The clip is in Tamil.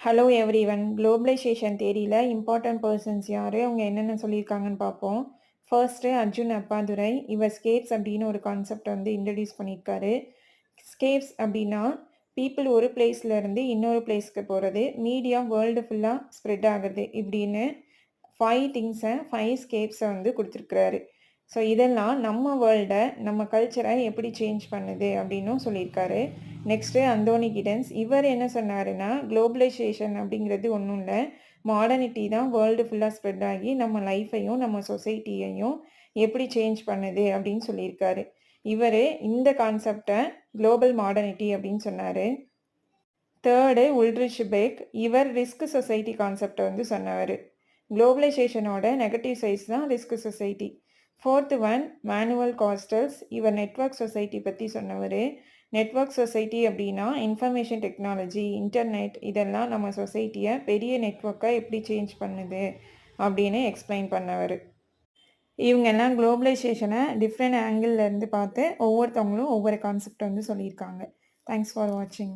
Hello everyone. குளோபலைசேஷன் தியரியில இம்பார்ட்டன்ட் பெர்சன்ஸ் யாரு? அவங்க என்னென்ன சொல்லியிருக்காங்கன்னு பார்ப்போம். ஃபர்ஸ்ட்டு அர்ஜுன் அப்பாதுரை. இவர் ஸ்கேப்ஸ் அப்படின்னு ஒரு கான்செப்ட் வந்து இன்ட்ரடியூஸ் பண்ணியிருக்காரு. ஸ்கேப்ஸ் அப்படின்னா பீப்புள் ஒரு பிளேஸ்ல இருந்து இன்னொரு பிளேஸ்க்கு போகிறது, மீடியா வேர்ல்டு ஃபுல்லாக ஸ்ப்ரெட் ஆகுது இப்படின்னு 5 திங்ஸை 5 ஸ்கேப்ஸை வந்து கொடுத்துருக்குறாரு. ஸோ இதெல்லாம் நம்ம வேர்ல்டை நம்ம கல்ச்சரை எப்படி சேஞ்ச் பண்ணுது அப்படின்னும் சொல்லியிருக்காரு. Next Anthony Giddens. இவர் என்ன சொன்னாருன்னா, குளோபலைசேஷன் அப்படிங்கிறது ஒன்றும் இல்லை, மாடர்னிட்டி தான் வேர்ல்டு ஃபுல்லாக ஸ்ப்ரெட் ஆகி நம்ம லைஃப்பையும் நம்ம சொசைட்டியையும் எப்படி சேஞ்ச் பண்ணுது அப்படின்னு சொல்லியிருக்காரு. இவர் இந்த கான்செப்டை குளோபல் மாடர்னிட்டி அப்படின்னு சொன்னார். Third Ulrich Beck. இவர் ரிஸ்க் சொசைட்டி கான்செப்டை வந்து சொன்னவர். குளோபலைசேஷனோட நெகட்டிவ் சைஸ் தான் ரிஸ்க் சொசைட்டி. ஃபோர்த்து ஒன் மேனுவல் காஸ்டல்ஸ். இவர் நெட்வொர்க் சொசைட்டி பற்றி சொன்னவர். நெட்வொர்க் சொசைட்டி அப்படின்னா இன்ஃபர்மேஷன் டெக்னாலஜி, இன்டர்நெட் இதெல்லாம் நம்ம சொசைட்டியை பெரிய நெட்வொர்க்கை எப்படி சேஞ்ச் பண்ணுது அப்படின்னு எக்ஸ்பிளைன் பண்ணவர். இவங்கெல்லாம் குளோபலைசேஷனை டிஃப்ரெண்ட் ஆங்கிள்லேருந்து பார்த்து ஒவ்வொருத்தவங்களும் ஒவ்வொரு கான்செப்ட் வந்து சொல்லியிருக்காங்க. தேங்க்ஸ் ஃபார் வாட்சிங்.